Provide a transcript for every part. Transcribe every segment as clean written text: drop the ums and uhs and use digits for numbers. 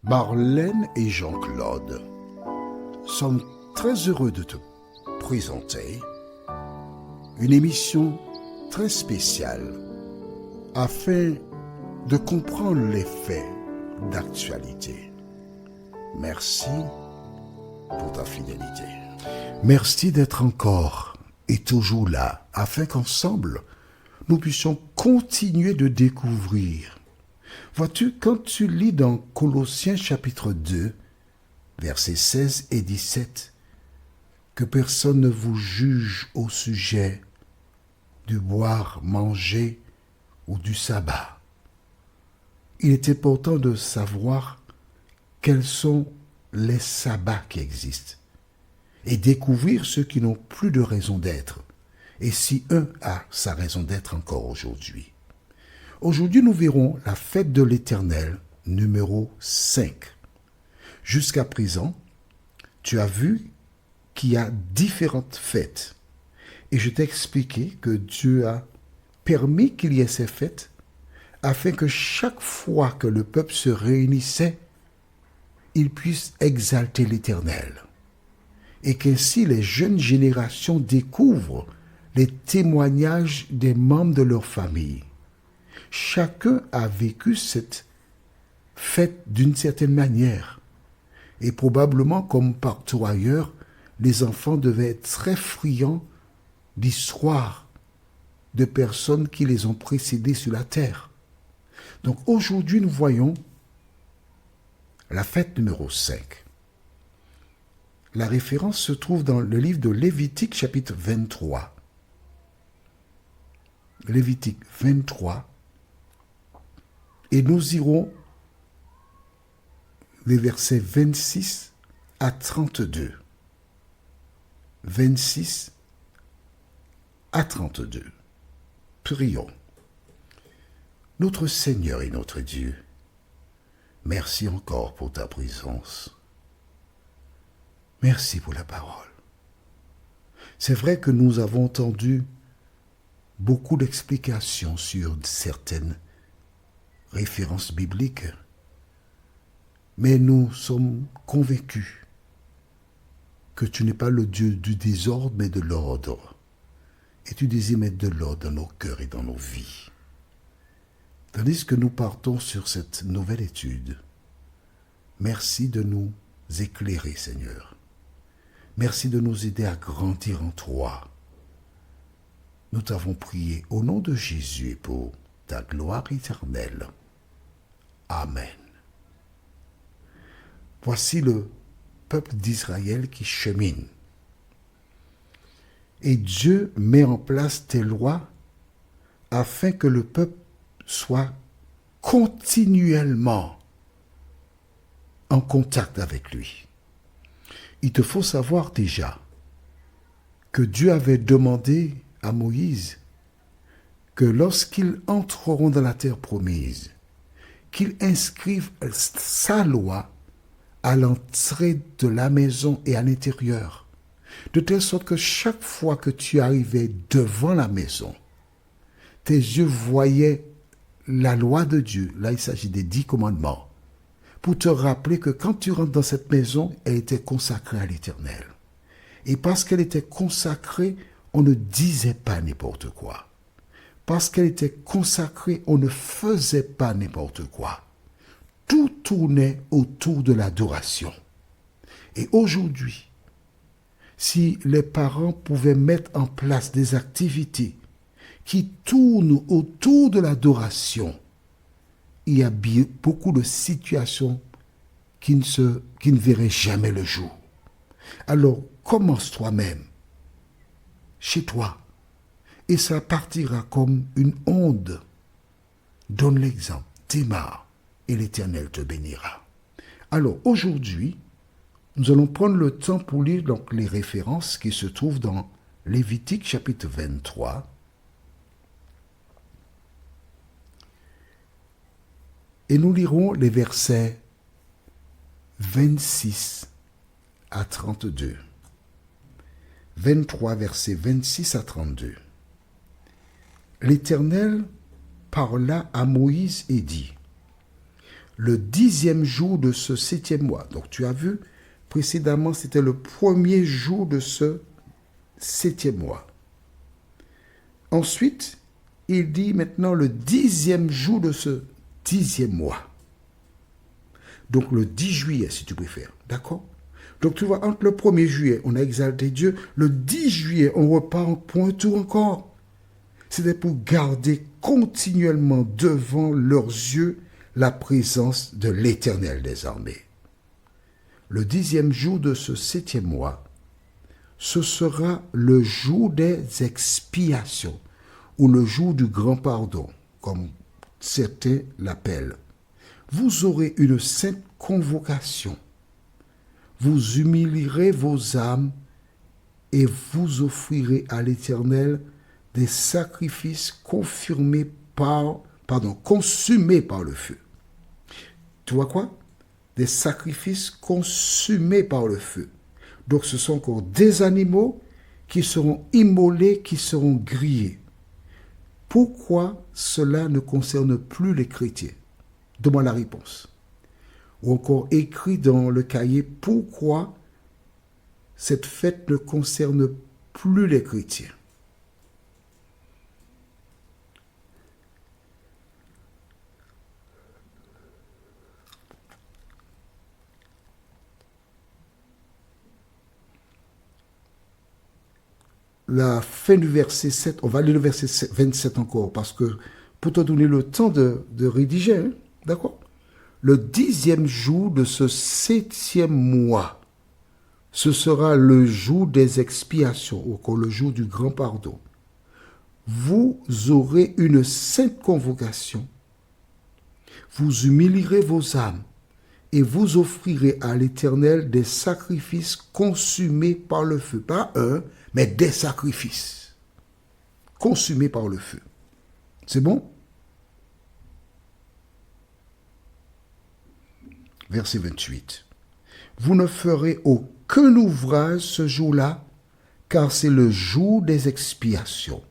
Marlène et Jean-Claude sommes très heureux de te présenter une émission très spéciale afin de comprendre les faits d'actualité. Merci pour ta fidélité. Merci d'être encore et toujours là afin qu'ensemble, nous puissions continuer de découvrir. Vois-tu, quand tu lis dans Colossiens chapitre 2, versets 16 et 17, que personne ne vous juge au sujet du boire, manger ou du sabbat. Il est important de savoir quels sont les sabbats qui existent et découvrir ceux qui n'ont plus de raison d'être et si un a sa raison d'être encore aujourd'hui. Aujourd'hui, nous verrons la fête de l'Éternel, numéro 5. Jusqu'à présent, tu as vu qu'il y a différentes fêtes. Et je t'ai expliqué que Dieu a permis qu'il y ait ces fêtes afin que chaque fois que le peuple se réunissait, il puisse exalter l'Éternel. Et qu'ainsi les jeunes générations découvrent les témoignages des membres de leur famille. Chacun a vécu cette fête d'une certaine manière. Et probablement, comme partout ailleurs, les enfants devaient être très friands d'histoires de personnes qui les ont précédés sur la terre. Donc aujourd'hui, nous voyons la fête numéro 5. La référence se trouve dans le livre de Lévitique, chapitre 23. Lévitique 23. Et nous irons les versets 26 à 32. 26 à 32. Prions. Notre Seigneur et notre Dieu, merci encore pour ta présence. Merci pour la parole. C'est vrai que nous avons entendu beaucoup d'explications sur certaines références bibliques, mais nous sommes convaincus que tu n'es pas le Dieu du désordre, mais de l'ordre. Et tu désires mettre de l'ordre dans nos cœurs et dans nos vies. Tandis que nous partons sur cette nouvelle étude, merci de nous éclairer, Seigneur. Merci de nous aider à grandir en toi. Nous t'avons prié au nom de Jésus et pour ta gloire éternelle. Amen. Voici le peuple d'Israël qui chemine. Et Dieu met en place des lois afin que le peuple soit continuellement en contact avec lui. Il te faut savoir déjà que Dieu avait demandé à Moïse que lorsqu'ils entreront dans la terre promise, qu'il inscrive sa loi à l'entrée de la maison et à l'intérieur, de telle sorte que chaque fois que tu arrivais devant la maison, tes yeux voyaient la loi de Dieu. Là, il s'agit des 10 commandements, pour te rappeler que quand tu rentres dans cette maison, elle était consacrée à l'Éternel. Et parce qu'elle était consacrée, on ne disait pas n'importe quoi. Parce qu'elle était consacrée, on ne faisait pas n'importe quoi. Tout tournait autour de l'adoration. Et aujourd'hui, si les parents pouvaient mettre en place des activités qui tournent autour de l'adoration, il y a beaucoup de situations qui ne verraient jamais le jour. Alors, commence toi-même, chez toi, et ça partira comme une onde. Donne l'exemple, démarre, et l'Éternel te bénira. Alors, aujourd'hui, nous allons prendre le temps pour lire donc les références qui se trouvent dans Lévitique chapitre 23. Et nous lirons les versets 26 à 32. 23, versets 26 à 32. L'Éternel parla à Moïse et dit : le 10e jour de ce 7e mois. Donc tu as vu, précédemment, c'était le 1er jour de ce 7e mois. Ensuite, il dit maintenant le 10e jour de ce 10e mois. Donc le 10 juillet, si tu préfères. D'accord? Donc tu vois, entre le 1er juillet, on a exalté Dieu. Le 10 juillet, on repart pour un tour encore. C'était pour garder continuellement devant leurs yeux la présence de l'Éternel des armées. Le 10e jour de ce 7e mois, ce sera le jour des expiations, ou le jour du grand pardon, comme certains l'appellent. Vous aurez une sainte convocation. Vous humilierez vos âmes et vous offrirez à l'Éternel des sacrifices consumés par le feu. Tu vois quoi? Des sacrifices consumés par le feu. Donc ce sont encore des animaux qui seront immolés, qui seront grillés. Pourquoi cela ne concerne plus les chrétiens? Donne-moi la réponse. Ou encore écrit dans le cahier, pourquoi cette fête ne concerne plus les chrétiens? La fin du verset 7, on va lire le verset 27 encore, parce que pour te donner le temps de rédiger, hein, d'accord? Le 10e jour de ce 7e mois, ce sera le jour des expiations, ou encore le jour du grand pardon. Vous aurez une sainte convocation, vous humilierez vos âmes, et vous offrirez à l'Éternel des sacrifices consumés par le feu. Pas un, mais des sacrifices consumés par le feu. C'est bon? Verset 28. Vous ne ferez aucun ouvrage ce jour-là, car c'est le jour des expiations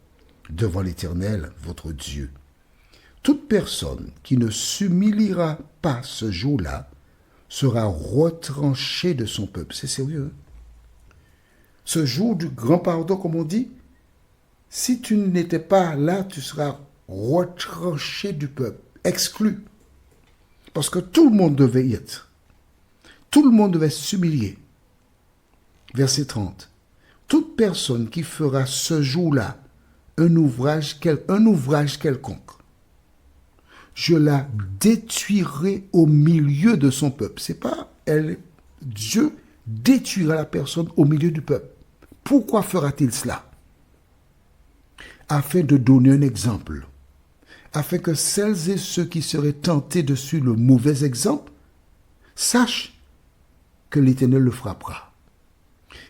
devant l'Éternel, votre Dieu. Toute personne qui ne s'humiliera pas ce jour-là sera retranchée de son peuple. C'est sérieux, hein? Ce jour du grand pardon, comme on dit, si tu n'étais pas là, tu seras retranché du peuple, exclu. Parce que tout le monde devait y être. Tout le monde devait s'humilier. Verset 30. Toute personne qui fera ce jour-là un ouvrage quelconque, je la détruirai au milieu de son peuple. C'est pas elle. Dieu détruira la personne au milieu du peuple. Pourquoi fera-t-il cela? Afin de donner un exemple. Afin que celles et ceux qui seraient tentés de suivre le mauvais exemple sachent que l'Éternel le frappera.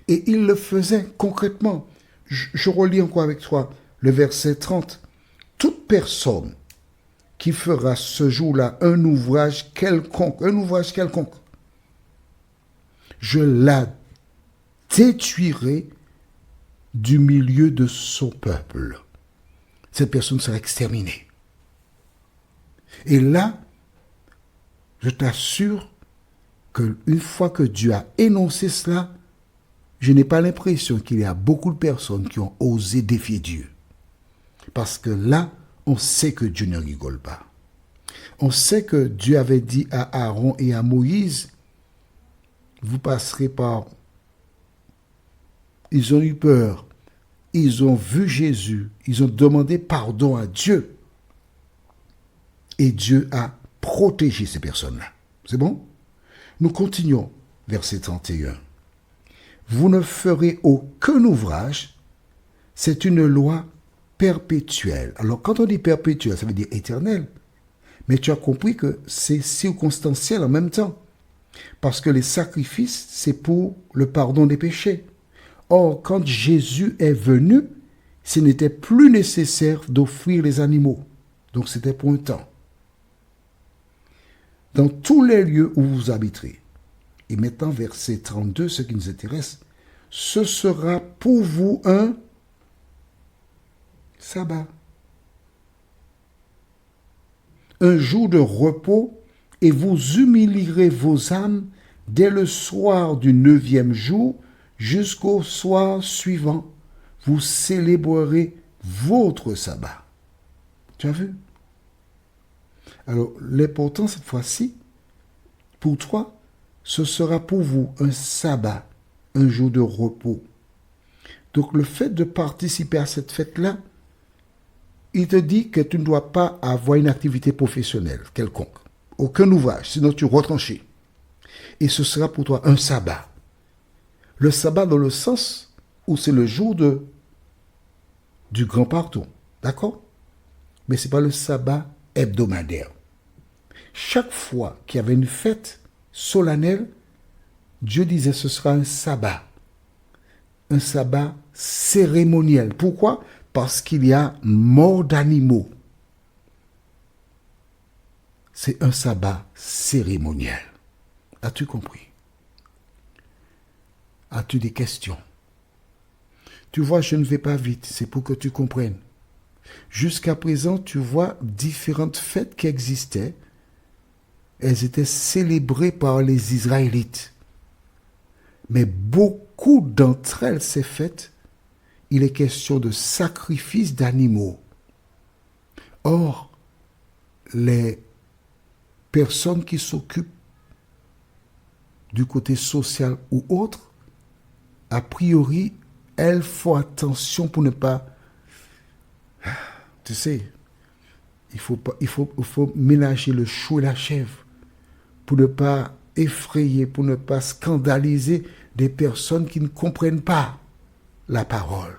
Et il le faisait concrètement. Je relis encore avec toi le verset 30. Toute personne qui fera ce jour-là un ouvrage quelconque, je la détruirai du milieu de son peuple. Cette personne sera exterminée. Et là, je t'assure qu'une fois que Dieu a énoncé cela, je n'ai pas l'impression qu'il y a beaucoup de personnes qui ont osé défier Dieu. Parce que là, on sait que Dieu ne rigole pas. On sait que Dieu avait dit à Aaron et à Moïse, vous passerez par... Ils ont eu peur. Ils ont vu Jésus. Ils ont demandé pardon à Dieu. Et Dieu a protégé ces personnes-là. C'est bon? Nous continuons. Verset 31. Vous ne ferez aucun ouvrage. C'est une loi perpétuelle. Alors, quand on dit perpétuelle, ça veut dire éternel. Mais tu as compris que c'est circonstanciel en même temps. Parce que les sacrifices, c'est pour le pardon des péchés. Or, quand Jésus est venu, ce n'était plus nécessaire d'offrir les animaux. Donc, c'était pour un temps. Dans tous les lieux où vous habiterez. Et maintenant, verset 32, ce qui nous intéresse, ce sera pour vous un sabbat. Un jour de repos et vous humilierez vos âmes dès le soir du 9e jour jusqu'au soir suivant. Vous célébrerez votre sabbat. Tu as vu? Alors, l'important cette fois-ci, pour toi, ce sera pour vous un sabbat, un jour de repos. Donc, le fait de participer à cette fête-là, il te dit que tu ne dois pas avoir une activité professionnelle quelconque. Aucun ouvrage, sinon tu retranches. Et ce sera pour toi un sabbat. Le sabbat dans le sens où c'est le jour du grand pardon. D'accord? Mais ce n'est pas le sabbat hebdomadaire. Chaque fois qu'il y avait une fête solennelle, Dieu disait ce sera un sabbat. Un sabbat cérémoniel. Pourquoi? Parce qu'il y a mort d'animaux. C'est un sabbat cérémoniel. As-tu compris? As-tu des questions? Tu vois, je ne vais pas vite, c'est pour que tu comprennes. Jusqu'à présent, tu vois différentes fêtes qui existaient. Elles étaient célébrées par les Israélites. Mais beaucoup d'entre elles, ces fêtes, il est question de sacrifice d'animaux. Or, les personnes qui s'occupent du côté social ou autre, a priori, elles font attention pour ne pas... Tu sais, il faut ménager le chou et la chèvre pour ne pas effrayer, pour ne pas scandaliser des personnes qui ne comprennent pas la parole.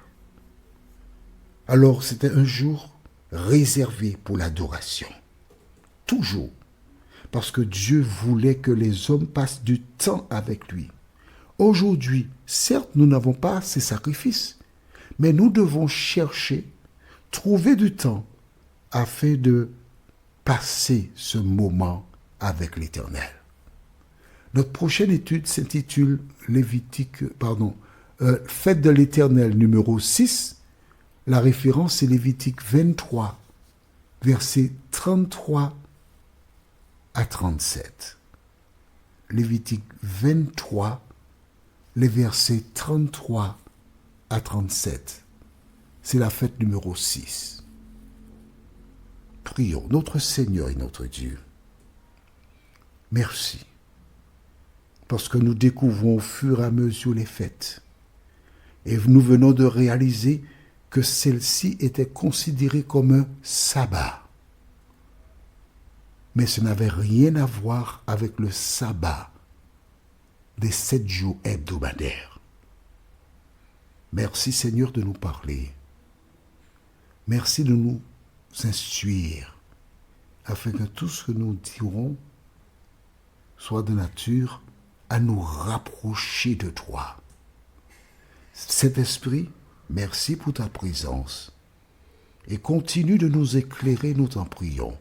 Alors, c'était un jour réservé pour l'adoration. Toujours. Parce que Dieu voulait que les hommes passent du temps avec lui. Aujourd'hui, certes, nous n'avons pas ces sacrifices, mais nous devons chercher, trouver du temps afin de passer ce moment avec l'Éternel. Notre prochaine étude s'intitule Fête de l'Éternel numéro 6. La référence est Lévitique 23, versets 33 à 37. Lévitique 23, les versets 33 à 37. C'est la fête numéro 6. Prions, notre Seigneur et notre Dieu. Merci, parce que nous découvrons au fur et à mesure les fêtes. Et nous venons de réaliser que celle-ci était considérée comme un sabbat. Mais ce n'avait rien à voir avec le sabbat des 7 jours hebdomadaires. Merci Seigneur de nous parler. Merci de nous instruire afin que tout ce que nous dirons soit de nature à nous rapprocher de toi. Saint-Esprit, merci pour ta présence et continue de nous éclairer, nous t'en prions.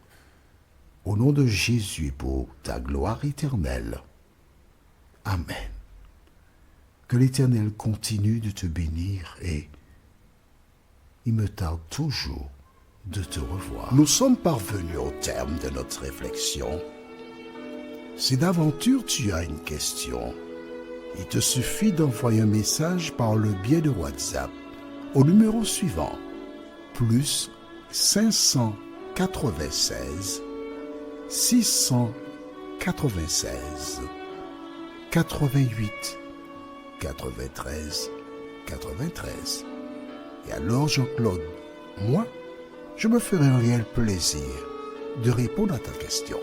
Au nom de Jésus, pour ta gloire éternelle. Amen. Que l'Éternel continue de te bénir et il me tarde toujours de te revoir. Nous sommes parvenus au terme de notre réflexion. Si d'aventure tu as une question, il te suffit d'envoyer un message par le biais de WhatsApp au numéro suivant, plus 596 696 88 93 93. Et alors Jean-Claude, moi, je me ferai un réel plaisir de répondre à ta question.